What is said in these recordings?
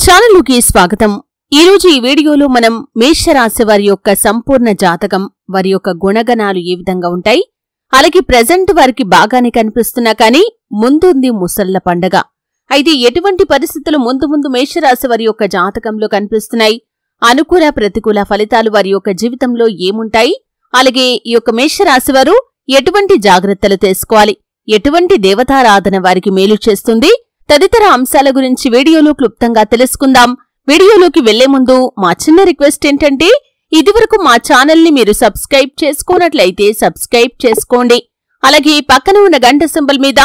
ఛానలుకి స్వాగతం। ఈ రోజు ఈ వీడియోలో మనం మేషరాశి వారి యొక్క సంపూర్ణ జాతకం, వారి యొక్క గుణగణాలు ఏ విధంగా ఉంటాయి, అలాగే ప్రెజెంట్ వారికి బాగానే కనిపిస్తున్నా కానీ ముందుంది ముసళ్ల పండగ। అయితే ఎటువంటి పరిస్థితులు ముందు మేషరాశి వారి యొక్క జాతకంలో కనిపిస్తున్నాయి, అనుకూల ప్రతికూల ఫలితాలు వారి యొక్క జీవితంలో ఏముంటాయి, అలాగే ఈ యొక్క మేషరాశి వారు ఎటువంటి జాగ్రత్తలు తీసుకోవాలి, ఎటువంటి దేవతారాధన వారికి మేలు చేస్తుంది తదితర అంశాల గురించి వీడియోలో క్లుప్తంగా తెలుసుకుందాం। వీడియోలోకి వెళ్లే ముందు మా చిన్న రిక్వెస్ట్ ఏంటంటే ఇదివరకు మా ఛానల్ని మీరు సబ్స్క్రైబ్ చేసుకోనట్లయితే సబ్స్క్రైబ్ చేసుకోండి, అలాగే పక్కన ఉన్న గంట సింబల్ మీద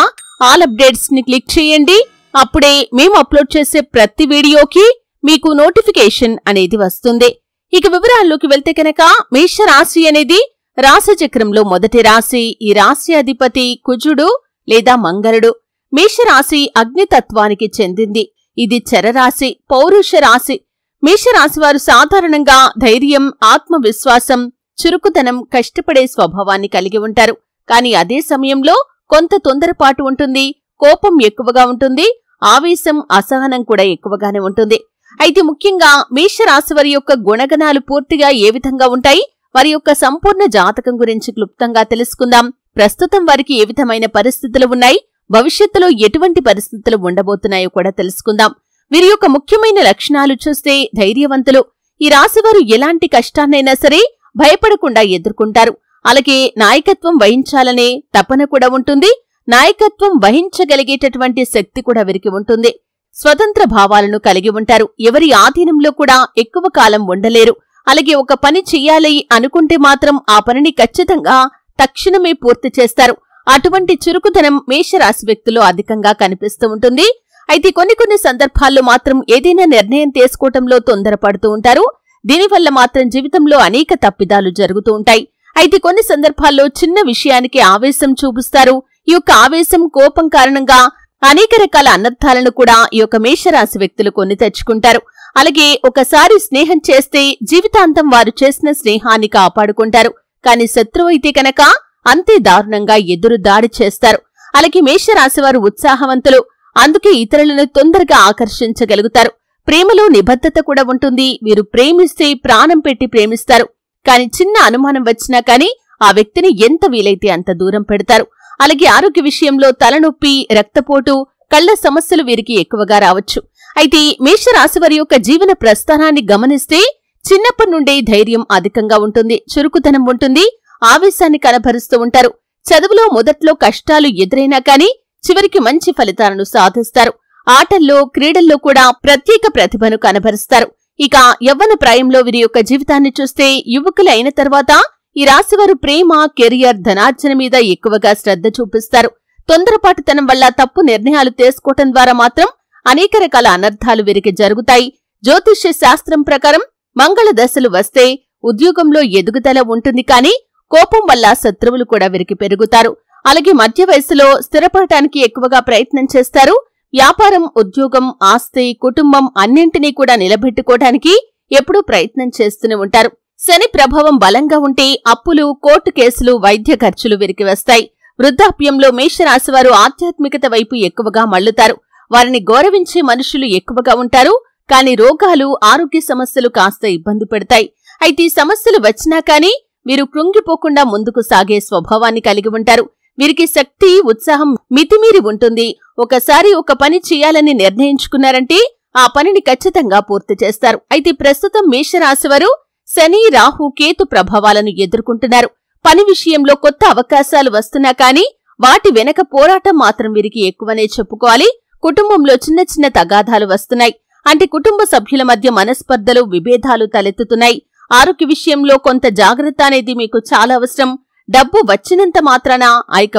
ఆల్ అప్డేట్స్ ని క్లిక్ చేయండి। అప్పుడే మేము అప్లోడ్ చేసే ప్రతి వీడియోకి మీకు నోటిఫికేషన్ అనేది వస్తుంది। ఇక వివరాల్లోకి వెళ్తే కనుక మేషరాశి అనేది రాశి చక్రంలో మొదటి రాశి। ఈ రాశి అధిపతి కుజుడు లేదా మంగళుడు। మేషరాశి అగ్నితత్వానికి చెందింది। ఇది చరరాశి, పౌరుష రాశి। మేషరాశి వారు సాధారణంగా ధైర్యం, ఆత్మవిశ్వాసం, చురుకుదనం, కష్టపడే స్వభావాన్ని కలిగి ఉంటారు। కానీ అదే సమయంలో కొంత తొందరపాటు ఉంటుంది, కోపం ఎక్కువగా ఉంటుంది, ఆవేశం, అసహనం కూడా ఎక్కువగానే ఉంటుంది। అయితే ముఖ్యంగా మేషరాశి వారి యొక్క గుణగణాలు పూర్తిగా ఏ విధంగా ఉంటాయి, వారి యొక్క సంపూర్ణ జాతకం గురించి క్లుప్తంగా తెలుసుకుందాం। ప్రస్తుతం వారికి ఏ విధమైన పరిస్థితులు ఉన్నాయి, భవిష్యత్తులో ఎటువంటి పరిస్థితులు ఉండబోతున్నాయో కూడా తెలుసుకుందాం। వీరి యొక్క ముఖ్యమైన లక్షణాలు చూస్తే ధైర్యవంతులు। ఈ రాశివారు ఎలాంటి కష్టాన్నైనా సరే భయపడకుండా ఎదుర్కొంటారు। అలాగే నాయకత్వం వహించాలనే తపన కూడా ఉంటుంది, నాయకత్వం వహించగలిగేటటువంటి శక్తి కూడా వీరికి ఉంటుంది। స్వతంత్ర భావాలను కలిగి ఉంటారు, ఎవరి ఆధీనంలో కూడా ఎక్కువ కాలం ఉండలేరు। అలాగే ఒక పని చెయ్యాలి అనుకుంటే మాత్రం ఆ పనిని ఖచ్చితంగా తక్షణమే పూర్తి చేస్తారు। అటువంటి చురుకుదనం మేషరాశి వ్యక్తులు అధికంగా కనిపిస్తూ ఉంటుంది। అయితే కొన్ని సందర్భాల్లో మాత్రం ఏదైనా నిర్ణయం తీసుకోవటంలో తొందరపడుతూ ఉంటారు, దీనివల్ల మాత్రం జీవితంలో అనేక తప్పిదాలు జరుగుతూ ఉంటాయి। అయితే కొన్ని సందర్భాల్లో చిన్న విషయానికి ఆవేశం చూపిస్తారు, ఈ యొక్క ఆవేశం, కోపం కారణంగా అనేక రకాల అనర్థాలను కూడా ఈ యొక్క మేషరాశి వ్యక్తులు కొని తెచ్చుకుంటారు। అలాగే ఒకసారి స్నేహం చేస్తే జీవితాంతం వారు చేసిన స్నేహాన్ని కాపాడుకుంటారు, కానీ శత్రువు అయితే కనుక అంతే దారుణంగా ఎదురు దాడి చేస్తారు। అలాగే మేషరాశి వారు ఉత్సాహవంతులు, అందుకే ఇతరులను తొందరగా ఆకర్షించగలుగుతారు। ప్రేమలో నిబద్ధత కూడా ఉంటుంది, వీరు ప్రేమిస్తే ప్రాణం పెట్టి ప్రేమిస్తారు, కానీ చిన్న అనుమానం వచ్చినా కానీ ఆ వ్యక్తిని ఎంత వీలైతే అంత దూరం పెడతారు। అలాగే ఆరోగ్య విషయంలో తలనొప్పి, రక్తపోటు, కళ్ల సమస్యలు వీరికి ఎక్కువగా రావచ్చు। అయితే మేషరాశి వారి యొక్క జీవన ప్రస్థానాన్ని గమనిస్తే చిన్నప్పటి నుండే ధైర్యం అధికంగా ఉంటుంది, చురుకుతనం ఉంటుంది, ఆవేశాన్ని కనబరుస్తూ ఉంటారు। చదువులో మొదట్లో కష్టాలు ఎదురైనా కానీ చివరికి మంచి ఫలితాలను సాధిస్తారు। ఆటల్లో, క్రీడల్లో కూడా ప్రత్యేక ప్రతిభను కనబరుస్తారు। ఇక యవ్వన ప్రాయంలో వీరి యొక్క జీవితాన్ని చూస్తే యువకులు అయిన తర్వాత ఈ రాశివారు ప్రేమ, కెరియర్, ధనార్జన మీద ఎక్కువగా శ్రద్ధ చూపిస్తారు। తొందరపాటుతనం వల్ల తప్పు నిర్ణయాలు తీసుకోవటం ద్వారా మాత్రం అనేక రకాల అనర్థాలు వీరికి జరుగుతాయి। జ్యోతిష్య శాస్త్రం ప్రకారం మంగళ దశలు వస్తే ఉద్యోగంలో ఎదుగుదల ఉంటుంది, కానీ కోపం వల్ల శత్రువులు కూడా వీరికి పెరుగుతారు। అలాగే మధ్య వయసులో స్థిరపడటానికి ఎక్కువగా ప్రయత్నం చేస్తారు। వ్యాపారం, ఉద్యోగం, ఆస్తి, కుటుంబం అన్నింటినీ కూడా నిలబెట్టుకోవడానికి ఎప్పుడూ ప్రయత్నం చేస్తూనే ఉంటారు। శని ప్రభావం బలంగా ఉంటే అప్పులు, కోర్టు కేసులు, వైద్య ఖర్చులు వీరికి వస్తాయి। వృద్ధాప్యంలో మేషరాశివారు ఆధ్యాత్మికత వైపు ఎక్కువగా మళ్లుతారు, వారిని గౌరవించే మనుషులు ఎక్కువగా ఉంటారు, కానీ రోగాలు, ఆరోగ్య సమస్యలు కాస్త ఇబ్బంది పెడతాయి। అయితే ఈ సమస్యలు వచ్చినా కానీ వీరు కృంగిపోకుండా ముందుకు సాగే స్వభావాన్ని కలిగి ఉంటారు। వీరికి శక్తి, ఉత్సాహం మితిమీరి ఉంటుంది। ఒకసారి ఒక పని చేయాలని నిర్ణయించుకున్నారంటే ఆ పనిని ఖచ్చితంగా పూర్తి చేస్తారు। అయితే ప్రస్తుతం మేషరాశివారు శని, రాహు, కేతు ప్రభావాలను ఎదుర్కొంటున్నారు। పని విషయంలో కొత్త అవకాశాలు వస్తున్నా కానీ వాటి వెనక పోరాటం మాత్రం వీరికి ఎక్కువనే చెప్పుకోవాలి। కుటుంబంలో చిన్న తగాదాలు వస్తున్నాయి, అంటే కుటుంబ సభ్యుల మధ్య మనస్పర్ధలు, విభేదాలు తలెత్తుతున్నాయి। ఆరోగ్య విషయంలో కొంత జాగ్రత్త అనేది మీకు చాలా అవసరం। డబ్బు వచ్చినంత మాత్రాన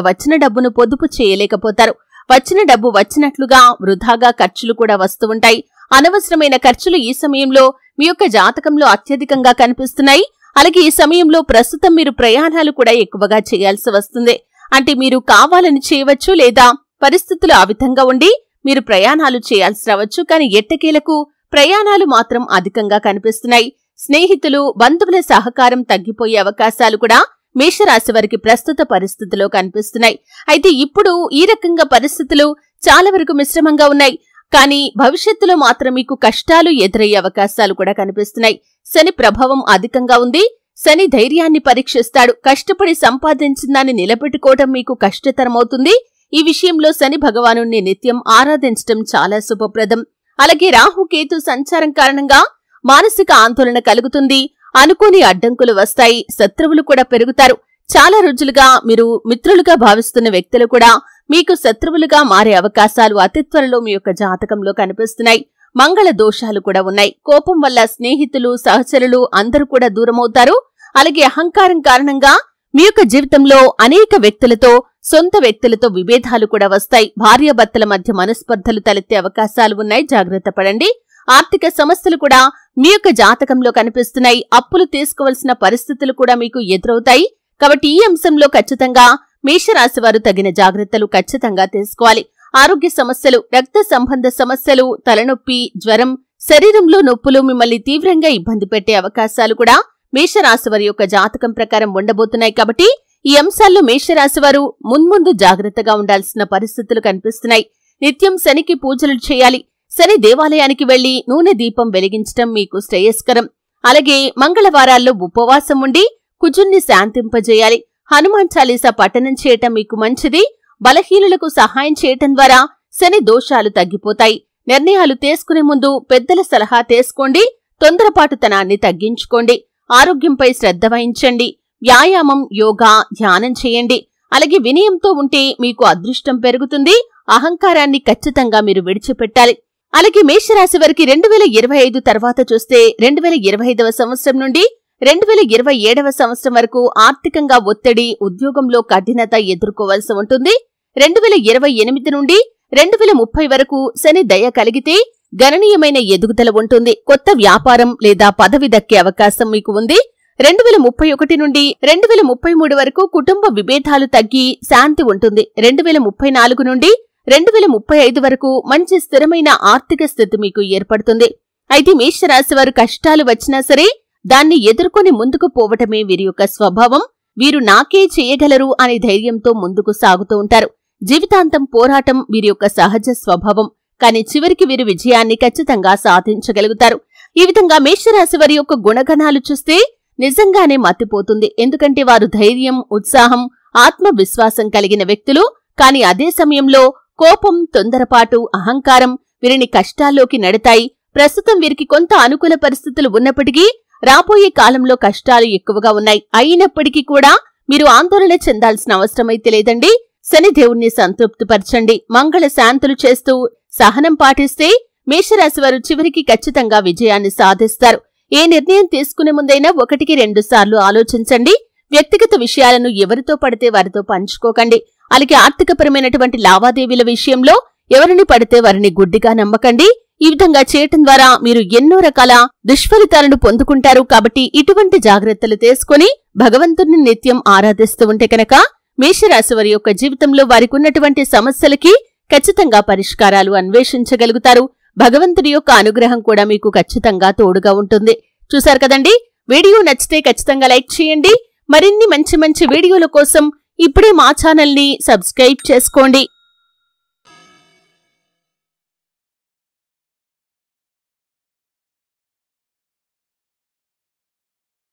వచ్చిన డబ్బును పొదుపు చేయలేకపోతారు। వచ్చిన డబ్బు వచ్చినట్లుగా వృధాగా ఖర్చులు కూడా వస్తూ ఉంటాయి। అనవసరమైన ఖర్చులు ఈ సమయంలో మీ యొక్క జాతకంలో అత్యధికంగా కనిపిస్తున్నాయి। అలాగే ఈ సమయంలో ప్రస్తుతం మీరు ప్రయాణాలు కూడా ఎక్కువగా చేయాల్సి వస్తుంది, అంటే మీరు కావాలని చేయవచ్చు, లేదా పరిస్థితులు ఆ విధంగా ఉండి మీరు ప్రయాణాలు చేయాల్సి రావచ్చు, కానీ ఎట్టకేలకు ప్రయాణాలు మాత్రం అధికంగా కనిపిస్తున్నాయి। స్నేహితులు, బంధువుల సహకారం తగ్గిపోయే అవకాశాలు కూడా మేషరాశి వారికి ప్రస్తుత పరిస్థితిలో కనిపిస్తున్నాయి। అయితే ఇప్పుడు ఈ రకంగా పరిస్థితులు చాలా వరకు మిశ్రమంగా ఉన్నాయి। కానీ భవిష్యత్తులో మాత్రం మీకు కష్టాలు ఎదురయ్యే అవకాశాలు కూడా కనిపిస్తున్నాయి. శని ప్రభావం అధికంగా ఉంది. శని ధైర్యాన్ని పరీక్షిస్తాడు. కష్టపడి సంపాదించిన దాన్ని నిలబెట్టుకోవటం మీకు కష్టతరమవుతుంది. ఈ విషయంలో శని భగవానుణ్ణి నిత్యం ఆరాధించటం చాలా శుభప్రదం. అలాగే రాహుకేతు సంచారం కారణంగా మానసిక ఆందోళన కలుగుతుంది. అనుకోని అడ్డంకులు వస్తాయి. శత్రువులు కూడా పెరుగుతారు. చాలా రోజులుగా మీరు మిత్రులుగా భావిస్తున్న వ్యక్తులు కూడా మీకు శత్రువులుగా మారే అవకాశాలు అతి త్వరలో మీ యొక్క జాతకంలో కనిపిస్తున్నాయి. మంగళ దోషాలు కూడా ఉన్నాయి. కోపం వల్ల స్నేహితులు, సహచరులు అందరూ కూడా దూరమవుతారు. అలాగే అహంకారం కారణంగా మీ యొక్క జీవితంలో అనేక వ్యక్తులతో, సొంత వ్యక్తులతో విభేదాలు కూడా వస్తాయి. భార్యాభర్తల మధ్య మనస్పర్ధలు తలెత్తే అవకాశాలు ఉన్నాయి. జాగ్రత్త పడండి. ఆర్థిక సమస్యలు కూడా మీ యొక్క జాతకంలో కనిపిస్తున్నాయి. అప్పులు తీసుకోవాల్సిన పరిస్థితులు కూడా మీకు ఎదురవుతాయి. కాబట్టి ఈ అంశంలో ఖచ్చితంగా మేషరాశి వారు తగిన జాగ్రత్తలు ఖచ్చితంగా తీసుకోవాలి. ఆరోగ్య సమస్యలు, రక్త సంబంధ సమస్యలు, తలనొప్పి, జ్వరం, శరీరంలో నొప్పులు మిమ్మల్ని తీవ్రంగా ఇబ్బంది పెట్టే అవకాశాలు కూడా మేషరాశి వారి యొక్క జాతకం ప్రకారం ఉండబోతున్నాయి. కాబట్టి ఈ అంశాల్లో మేషరాశి వారు మున్ముందు జాగ్రత్తగా ఉండాల్సిన పరిస్థితులు కనిపిస్తున్నాయి. నిత్యం శనికి పూజలు చేయాలి. శని దేవాలయానికి వెళ్లి నూనె దీపం వెలిగించటం మీకు శ్రేయస్కరం. అలాగే మంగళవారాల్లో ఉపవాసం ఉండి కుజుణ్ణి శాంతింపజేయాలి. హనుమాన్ చాలీసా పఠనం చేయటం మీకు మంచిది. బలహీనులకు సహాయం చేయటం ద్వారా శని దోషాలు తగ్గిపోతాయి. నిర్ణయాలు తీసుకునే ముందు పెద్దల సలహా తీసుకోండి. తొందరపాటుతనాన్ని తగ్గించుకోండి. ఆరోగ్యంపై శ్రద్ధ వహించండి. వ్యాయామం, యోగా, ధ్యానం చేయండి. అలాగే వినయంతో ఉంటే మీకు అదృష్టం పెరుగుతుంది. అహంకారాన్ని ఖచ్చితంగా మీరు విడిచిపెట్టాలి. అలాగే మేషరాశి వారికి 2025 తర్వాత చూస్తే 2025వ సంవత్సరం నుండి 2027వ సంవత్సరం వరకు ఆర్థికంగా ఒత్తిడి, ఉద్యోగంలో కఠినత ఎదుర్కోవాల్సి ఉంటుంది. 2028 నుండి 2030 వరకు శని దయ కలిగితే గణనీయమైన ఎదుగుదల ఉంటుంది. కొత్త వ్యాపారం లేదా పదవి దక్కే అవకాశం మీకు ఉంది. 2031 నుండి 2033 వరకు కుటుంబ విభేదాలు తగ్గి శాంతి ఉంటుంది. 2034 నుండి 2035 వరకు మంచి స్థిరమైన ఆర్థిక స్థితి మీకు ఏర్పడుతుంది. అయితే మేషరాశి వారు కష్టాలు వచ్చినా సరే దాన్ని ఎదుర్కొని ముందుకు పోవటమే వీరి యొక్క స్వభావం. వీరు నాకే చేయగలరు అనే ధైర్యంతో ముందుకు సాగుతూ ఉంటారు. జీవితాంతం పోరాటం వీరి యొక్క సహజ స్వభావం. కానీ చివరికి వీరు విజయాన్ని ఖచ్చితంగా సాధించగలుగుతారు. ఈ విధంగా మేషరాశి వారి యొక్క గుణగణాలు చూస్తే నిజంగానే మతిపోతుంది. ఎందుకంటే వారు ధైర్యం, ఉత్సాహం, ఆత్మవిశ్వాసం కలిగిన వ్యక్తులు. కానీ అదే సమయంలో కోపం, తొందరపాటు, అహంకారం వీరిని కష్టాల్లోకి నెడతాయి. ప్రస్తుతం వీరికి కొంత అనుకూల పరిస్థితులు ఉన్నప్పటికీ రాబోయే కాలంలో కష్టాలు ఎక్కువగా ఉన్నాయి. అయినప్పటికీ కూడా మీరు ఆందోళన చెందాల్సిన అవసరమైతే లేదండి. శనిదేవుణ్ణి సంతృప్తిపరచండి. మంగళ శాంతులు చేస్తూ సహనం పాటిస్తే మేషరాశి వారు చివరికి ఖచ్చితంగా విజయాన్ని సాధిస్తారు. ఏ నిర్ణయం తీసుకునే ముందైనా 1-2 సార్లు ఆలోచించండి. వ్యక్తిగత విషయాలను ఎవరితో పడితే వారితో పంచుకోకండి. అలాగే ఆర్థికపరమైనటువంటి లావాదేవీల విషయంలో ఎవరిని పడితే వారిని గుడ్డిగా నమ్మకండి. ఈ విధంగా చేయటం ద్వారా మీరు ఎన్నో రకాల దుష్ఫలితాలను పొందుకుంటారు. కాబట్టి ఇటువంటి జాగ్రత్తలు తీసుకుని భగవంతుని నిత్యం ఆరాధిస్తూ ఉంటే కనుక మేషరాశి వారి యొక్క జీవితంలో వారికి ఉన్నటువంటి సమస్యలకి ఖచ్చితంగా పరిష్కారాలు అన్వేషించగలుగుతారు. భగవంతుడి యొక్క అనుగ్రహం కూడా మీకు ఖచ్చితంగా తోడుగా ఉంటుంది. చూశారు కదండి. వీడియో నచ్చితే ఖచ్చితంగా లైక్ చేయండి. మరిన్ని మంచి మంచి వీడియోల కోసం ఇప్పుడే మా ఛానల్ని సబ్స్క్రైబ్ చేసుకోండి.